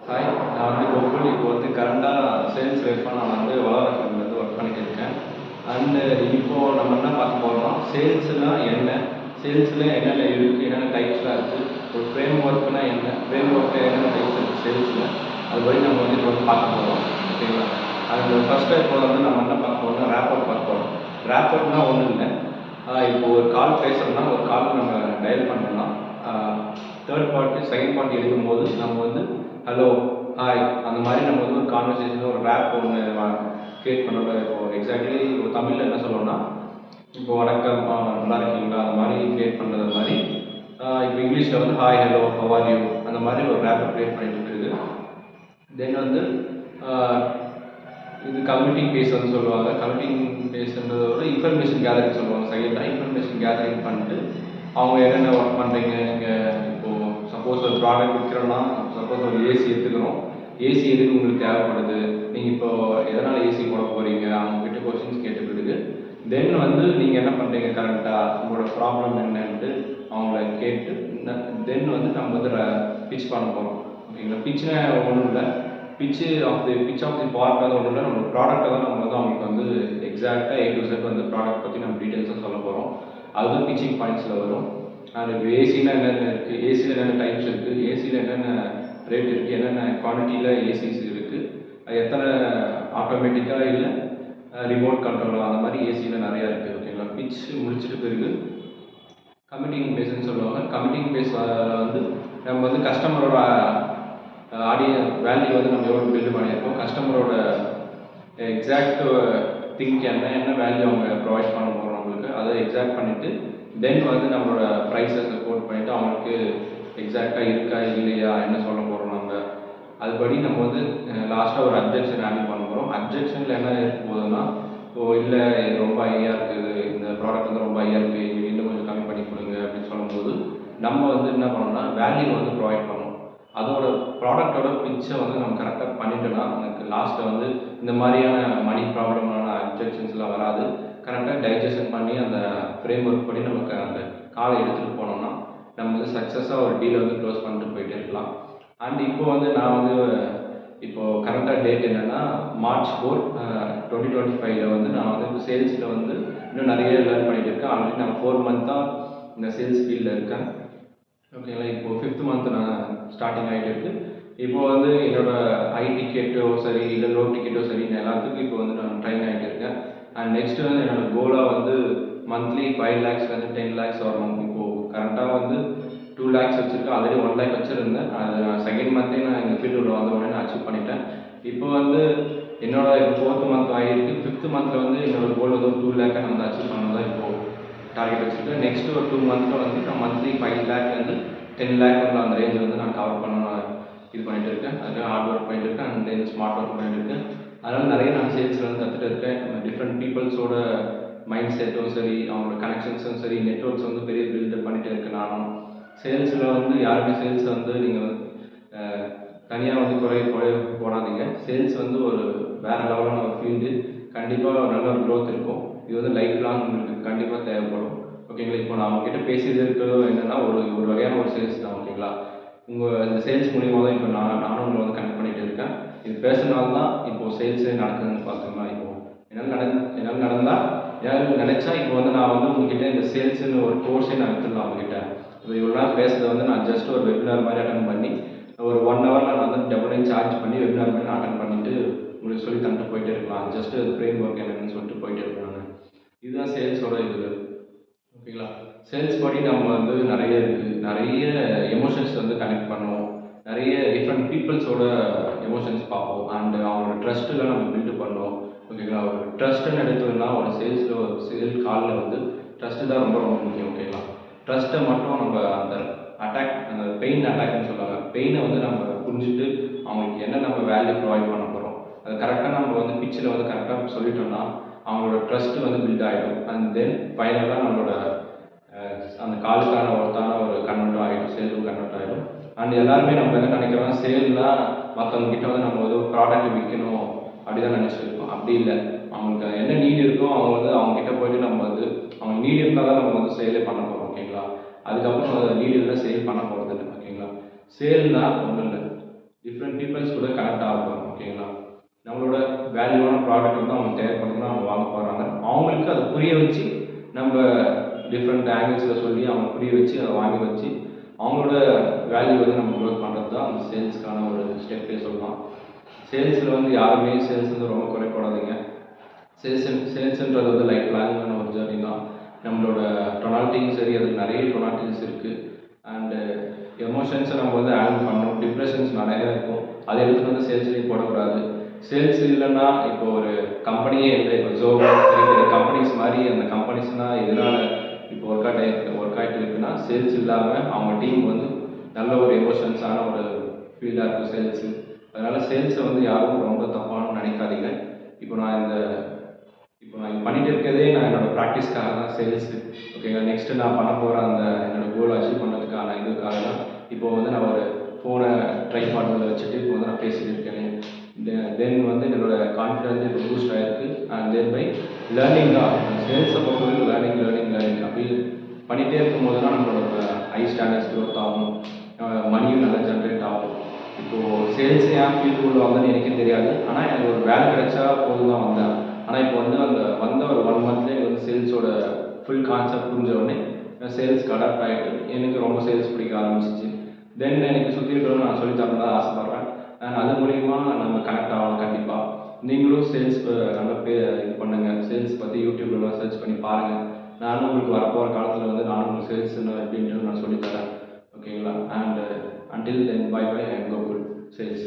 Hi, நான் வந்து கோகுல். இப்போ வந்து கரண்ட்டாக சேல்ஸ் வைஃபாக நான் வந்து வளவரத்துலேருந்து வந்து ஒர்க் பண்ணிட்டு இருக்கேன். அண்டு இப்போது நம்ம என்ன பார்க்க போகிறோம்னா, சேல்ஸ்னால் என்ன, சேல்ஸில் என்னென்ன இருக்குது, என்னென்ன டைப்ஸ்லாம் இருக்குது, ஒரு ஃப்ரேம் ஒர்க்னா என்ன, ஃப்ரேம் ஒர்க்கில் என்னென்ன டைப்ஸ் இருக்குது சேல்ஸில், அதுபடி நம்ம வந்து இப்போ வந்து பார்க்க போகிறோம். ஓகேங்களா? அண்ட் ஃபஸ்ட்டு இப்போ வந்து நம்ம என்ன பார்க்க போகிறோம்னா ரேப்பர் பார்க்க போகிறோம். ரேப்பர்னா ஒன்றும் இல்லை, இப்போ ஒரு கால் பேசுகிறோம்னா, ஒரு கால் நம்ம டயல் பண்ணோம்னா, தேர்ட் பார்ட்டி செகண்ட் பார்ட்டி எடுக்கும்போது நம்ம வந்து ஹலோ, ஹாய் அந்த மாதிரி நம்ம வந்து ஒரு கான்வர்சேஷன், ஒரு ரேப் ஒன்று கிரியேட் பண்ணோம். இப்போ எக்ஸாக்ட்லி இப்போ தமிழில் என்ன சொல்லணும்னா, இப்போ வணக்கம், நல்லா இருக்கீங்களா, அந்த மாதிரி கிரியேட் பண்ணுறது மாதிரி. இப்போ இங்கிலீஷில் வந்து hi, hello, how are you, அந்த மாதிரி ஒரு ரேப்பை கிரியேட் பண்ணிட்டு இருக்குது. தென் வந்து இது கம்யூனிட்டிங் பேஸ்ன்னு சொல்லுவாங்க. கம்யூனிட்டிங் பேஸ்ன்றதை விட இன்ஃபர்மேஷன் கேதரிங் சொல்லுவாங்க. செகண்டாக இன்ஃபர்மேஷன் கேதரிங் பண்ணிட்டு அவங்க என்னென்ன ஒர்க் பண்ணுறீங்க, நீங்கள் இப்போது சப்போஸ் ஒரு ப்ராடக்ட் விற்கிறோன்னா, சப்போஸ் ஒரு ஏசி எடுத்துக்கிறோம், ஏசி எதுக்கு உங்களுக்கு தேவைப்படுது, நீங்கள் இப்போது எதனால் ஏசி போட போகிறீங்க, அவங்கக்கிட்ட கொஸ்டின்ஸ் கேட்டுக்கிட்டு தென் வந்து நீங்கள் என்ன பண்ணுறீங்க கரெக்டாக, உங்களோட ப்ராப்ளம் என்னன்ட்டு அவங்கள கேட்டு தென் வந்து நம்ம வந்து பிச் பண்ண போகிறோம். ஓகேங்களா? பிச்சுனா ஒன்றும் இல்லை, பிச் ஆஃப் தி பார்ட் வந்து ஒன்றும் இல்லை, நம்ம ப்ராடக்ட்டை தான் நம்ம வந்து அவங்களுக்கு வந்து எக்ஸாக்டாக A to Z வந்து ப்ராடக்ட் பற்றி நம்ம டீட்டெயில்ஸாக சொல்ல போகிறோம். அதுதான் பிச்சிங் பாயிண்ட்ஸில் வரும். அண்ட் இப்போ ஏசினா என்னென்ன இருக்குது, ஏசியில் என்னென்ன டைப்ஸ் இருக்குது, ஏசியில் என்னென்ன ரேட் இருக்குது, என்னென்ன குவான்டிட்டியில் ஏசிஸ் இருக்குது, அது எத்தனை ஆட்டோமேட்டிக்காக இல்லை ரிமோட் கண்ட்ரோல், அந்த மாதிரி ஏசியில் நிறையா இருக்குது. ஓகேங்களா? பிச் முடிச்சுட்டு பிறகு கமிட்டிங் பேஸ்ன்னு சொல்லுவாங்க. கமிட்டிங் பேஸ் வந்து நம்ம வந்து கஸ்டமரோட வேல்யூ வந்து நம்ம எவ்வளோ பில்டு பண்ணியிருக்கோம், கஸ்டமரோட எக்ஸாக்ட் திங்க் என்ன வேல்யூ அவங்க ப்ரொவைட் பண்ண போகிறோம் நம்மளுக்கு, அதை எக்ஸாக்ட் பண்ணிவிட்டு தென் வந்து நம்மளோட ப்ரைஸஸை கோட் பண்ணிவிட்டு அவங்களுக்கு எக்ஸாக்டாக இருக்கா இல்லையா என்ன சொல்ல போகிறோம் நம்ம, அதுபடி நம்ம வந்து லாஸ்ட்டாக ஒரு அப்ஜெக்ஷன் ஹேண்டில் பண்ண போகிறோம். அப்ஜெக்ஷனில் என்ன இருக்க போகுதுன்னா, இல்லை இது ரொம்ப ஹையாக இருக்குது, இந்த ப்ராடக்ட் வந்து ரொம்ப ஹையாக இருக்குது, இது இன்னும் கொஞ்சம் கம்மி பண்ணி கொடுங்க அப்படின்னு சொல்லும்போது நம்ம வந்து என்ன பண்ணணும்னா வேல்யூ வந்து ப்ரொவைட் பண்ணணும். அதோட ப்ராடக்டோட பிச்சை வந்து நம்ம கரெக்டாக பண்ணிட்டோன்னா எனக்கு லாஸ்ட்டில் வந்து இந்த மாதிரியான மணி ப்ராப்ளமான அப்ஜெக்ஷன்ஸ்லாம் வராது. கரெக்டாக டைஜஷன் பண்ணி அந்த ஃப்ரேம் ஒர்க் படி நமக்கு அந்த காலை எடுத்துகிட்டு போனோம்னா நம்ம வந்து சக்ஸஸாக ஒரு டீலை வந்து க்ளோஸ் பண்ணிட்டு போயிட்டே இருக்கலாம். அண்ட் இப்போ வந்து நான் வந்து இப்போது கரெக்டாக டேட் என்னென்னா March 4, 2025 வந்து நான் வந்து இப்போ சேல்ஸில் வந்து இன்னும் நிறைய லேர்ன் பண்ணிகிட்டு இருக்கேன். ஆல்ரெடி நான் 4 மந்த்தாக இந்த சேல்ஸ் ஃபீல்டில் இருக்கேன். ஓகேங்களா? இப்போது 5th மந்த் நான் ஸ்டார்டிங் ஆகிட்டு இருக்குது. இப்போது வந்து என்னோடய ஹை டிக்கெட்டோ சரி இல்லை லோ டிக்கெட்டோ சரி எல்லாத்துக்கும் இப்போ வந்து நான் ட்ரைன் ஆகிட்டு இருக்கேன். அண்ட் நெக்ஸ்ட் வந்து என்னோடய கோலாக வந்து மந்த்லி 5 lakhs வந்து 10 lakhs வரணும். இப்போது கரெக்டாக வந்து 2 lakhs வச்சுருக்கேன். ஆல்ரெடி 1 lakh வச்சுருந்தேன். அது செகண்ட் மந்த்தே நான் இந்த ஃபீல்டில் வந்த உடனே நான் அச்சீவ் பண்ணிட்டேன். இப்போ வந்து என்னோட 4th மந்த் ஆகிருக்கு. 5th மந்தில் வந்து என்னோடய கோல் வந்து 2 lakh நான் வந்து அச்சீவ் பண்ணணும் தான் இப்போது டார்கெட் வச்சுருக்கேன். நெக்ஸ்ட் ஒரு 2 மந்த்தில் வந்து நான் மந்த்லி 5 lakh வந்து 10 lakh வந்து அந்த ரேஞ்ச் வந்து நான் கவர் பண்ணணும் இது பண்ணிகிட்டு இருக்கேன். அதுக்காக ஹார்ட் ஒர்க் பண்ணிட்டு இருக்கேன். அண்ட் தென் ஸ்மார்ட் ஒர்க் பண்ணிட்டு இருக்கேன். அதனால் நிறைய நான் சேல்ஸில் வந்து கற்றுட்டு இருக்கேன். டிஃப்ரெண்ட் பீப்புள்ஸோட மைண்ட் செட்டும் சரி, அவங்களோட கனெக்ஷன்ஸும் சரி, நெட்ஒர்க்ஸ் வந்து பெரிய பில்டப் பண்ணிகிட்டே இருக்கேன் நானும். சேல்ஸில் வந்து யாருமே சேல்ஸை வந்து நீங்கள் தனியாக வந்து குறை போடாதீங்க. சேல்ஸ் வந்து ஒரு வேறு லெவலான ஒரு ஃபீல்டு. கண்டிப்பாக நல்ல ஒரு க்ரோத் இருக்கும். இது வந்து லைஃப் லாங் உங்களுக்கு கண்டிப்பாக தேவைப்படும். ஓகேங்களா? இப்போ நான் அவங்ககிட்ட பேசியது இருக்கிறது என்னென்னா ஒரு வகையான ஒரு சேல்ஸ் தான். ஓகேங்களா? இந்த சேல்ஸ் மூலிமா தான் இப்போ நானும் உங்களை வந்து கனெக்ட் பண்ணிகிட்டு இருக்கேன். இது பேசுனால தான் இப்போது சேல்ஸே நடக்குதுன்னு பார்த்தோம்னா, இப்போது என்னால் நடந்தால் என்னால் நினச்சா இப்போ வந்து நான் வந்து உங்ககிட்ட இந்த சேல்ஸுன்னு ஒரு கோர்ஸே நான் எடுத்துடலாம் அவங்ககிட்ட. இப்போ இவ்வளோ நாள் பேசுகிறத வந்து நான் ஜஸ்ட் ஒரு வெபினார் மாதிரி அட்டன் பண்ணி ஒரு 1 ஹவரில் நான் வந்து டபுள் சார்ஜ் பண்ணி வெபினார் மாதிரி நான் அட்டன் பண்ணிவிட்டு உங்களுக்கு சொல்லி தந்துட்டு போயிட்டே இருக்கலாம். ஜஸ்ட்டு ஃப்ரேம் ஒர்க் என்னென்னு சொல்லிட்டு போயிட்டே இருப்பேன் நான். இதுதான் சேல்ஸோட இது. ஓகேங்களா? சேல்ஸ் படி நம்ம வந்து நிறைய இருக்குது. நிறைய எமோஷன்ஸ் வந்து கனெக்ட் பண்ணுவோம். நிறைய டிஃப்ரெண்ட் பீப்புள்ஸோட எமோஷன்ஸ் பார்ப்போம். அண்ட் அவங்களோட ட்ரஸ்ட்டில் நம்ம பில்டு பண்ணுவோம். ஓகேங்களா? ஒரு ட்ரஸ்ட்டுன்னு எடுத்தோம்னா ஒரு சேல்ஸில் ஒரு சேல் காலில் வந்து ட்ரஸ்ட்டு தான் ரொம்ப ரொம்ப முக்கியம். ஓகேங்களா? ட்ரஸ்ட்டை மட்டும் நம்ம அந்த அந்த பெயின் அட்டாக்னு சொல்லுவாங்க. பெயினை வந்து நம்ம புரிஞ்சுட்டு அவங்களுக்கு என்ன நம்ம வேல்யூ ப்ரொவைட் பண்ண போகிறோம், அது கரெக்டாக நம்ம வந்து பிச்சில் வந்து கரெக்டாக சொல்லிட்டோம்னா அவங்களோட ட்ரஸ்ட்டு வந்து பில்ட் ஆகிடும். அண்ட் தென் ஃபைனலாக நம்மளோட அந்த காலுக்கான ஒருத்தான ஒரு கன்வெர்ட்டும் ஆகிடும், சேலும் கன்வெர்ட் ஆகிடும். அண்ட் எல்லாருமே நம்ம என்ன நினைக்கிறோம், சேல்னால் மற்றவங்ககிட்ட வந்து நம்ம வந்து ப்ராடக்ட் விற்கணும் அப்படி தான் நினச்சிருக்கோம். அப்படி இல்லை. அவங்களுக்கு என்ன நீட் இருக்கோ அவங்க வந்து அவங்ககிட்ட போய்ட்டு நம்ம வந்து அவங்க நீட் இருந்தால் தான் நம்ம வந்து சேலே பண்ண போகிறோம். ஓகேங்களா? அதுக்கப்புறம் அந்த நீட் இருந்தால் சேல் பண்ண போகிறது இல்லை. ஓகேங்களா? சேல்னால் ஒன்றும் இல்லை, டிஃப்ரெண்ட் பீப்புள்ஸ் கூட கனெக்ட் ஆகுவாங்க. ஓகேங்களா? நம்மளோட வேல்யூவான ப்ராடக்ட் வந்து அவங்க தேவைப்படுதுன்னா அவங்க வாங்க போகிறாங்க. அவங்களுக்கு அதை புரிய வச்சு நம்ம டிஃப்ரெண்ட் ஆங்கிள்ஸில் சொல்லி அவங்க புரிய வச்சு அதை வாங்கி வச்சு அவங்களோட வேல்யூ வந்து நம்ம க்ரோத் பண்ணுறது தான் அந்த சேல்ஸ்க்கான ஒரு ஸ்டெப்பே சொல்லலாம். சேல்ஸில் வந்து யாருமே சேல்ஸ் வந்து ரொம்ப குறைப்படாதீங்க. சேல்ஸ்ன்றது வந்து லைஃப் லாங்கான ஒரு ஜேர்னி தான். நம்மளோட டொனாலிட்டியும் சரி, அதுக்கு நிறைய டொனாலிட்டிஸ் இருக்குது. அண்டு எமோஷன்ஸை நம்ம வந்து ஹேண்டில் பண்ணணும். டிப்ரெஷன்ஸ் நிறையா இருக்கும், அதை எடுத்துகிட்டு வந்து சேல்ஸ்லேயும் போடக்கூடாது. சேல்ஸ் இல்லைன்னா இப்போ ஒரு கம்பெனியே இல்லை. இப்போ ஜோகோ பெரிய பெரிய கம்பெனிஸ் மாதிரி அந்த கம்பெனிஸ்னால் எதனால் இப்போ ஒர்க் ஆகிட்டு இருக்குன்னா சேல்ஸ் இல்லாமல் அவங்க டீம் வந்து நல்ல ஒரு எமோஷன்ஸான ஒரு ஃபீல்டாக இருக்கும் சேல்ஸு. அதனால் சேல்ஸை வந்து யாரும் ரொம்ப தப்பானு நினைக்காதீங்க. இப்போ நான் இது பண்ணிட்டு இருக்கிறதே நான் என்னோட ப்ராக்டிஸ்க்காக தான் சேல்ஸு. ஓகேங்களா? நெக்ஸ்ட்டு நான் பண்ண போகிற அந்த என்னோடய கோல் அச்சீவ் பண்ணுறதுக்கான இதுக்காக தான் இப்போ வந்து நான் ஒரு ஃபோனை ட்ரைபாடில் வச்சுட்டு இப்போ வந்து நான் பேசிகிட்டு இருக்கேன். தென் வந்து என்னோட கான்ஃபிடென்ஸ் இப்போ பூஸ்ட் ஆகிருக்கு. அண்ட் தென் பை லேர்னிங் தான் சேல்ஸை பொறுத்தவரைக்கும் லேர்னிங் அப்படி பண்ணிகிட்டே இருக்கும்போது தான் நம்மளோட ஹை ஸ்டாண்டர்ட்ஸ் க்ரோத் ஆகும், மணியும் நல்லா ஜென்ரேட் ஆகும். இப்போது சேல்ஸ் ஏன் ஃபீல்டுக்குள்ளே வந்தேன்னு எனக்கே தெரியாது. ஆனால் எனக்கு ஒரு வேலை கிடைச்சா போதும் தான் வந்தேன். ஆனால் இப்போ வந்து அந்த வந்த ஒரு 1 மந்த்லேயே எனக்கு வந்து சேல்ஸோட ஃபுல் கான்செப்ட் புரிஞ்ச உடனே சேல்ஸ்க்கு அடாப்ட் ஆகிட்டு எனக்கு ரொம்ப சேல்ஸ் பிடிக்க ஆரம்பிச்சிச்சு. தென் எனக்கு சுற்றி இருக்கிறவங்க நான் சொல்லித்தரணும் தான் ஆசைப்பட்றேன். அண்ட் அது மூலிமா நம்ம கனெக்ட் ஆகலாம். கண்டிப்பாக நீங்களும் சேல்ஸ் நல்லா இது பண்ணுங்கள். சேல்ஸ் பற்றி யூடியூப்லாம் சர்ச் பண்ணி பாருங்கள். நானும் உங்களுக்கு வரப்போகிற காலத்தில் வந்து நானும் உங்களுக்கு சேல்ஸ் எப்படின்ட்டு நான் சொல்லித்தரேன். ஓகேங்களா? And until then, bye bye and go good sales.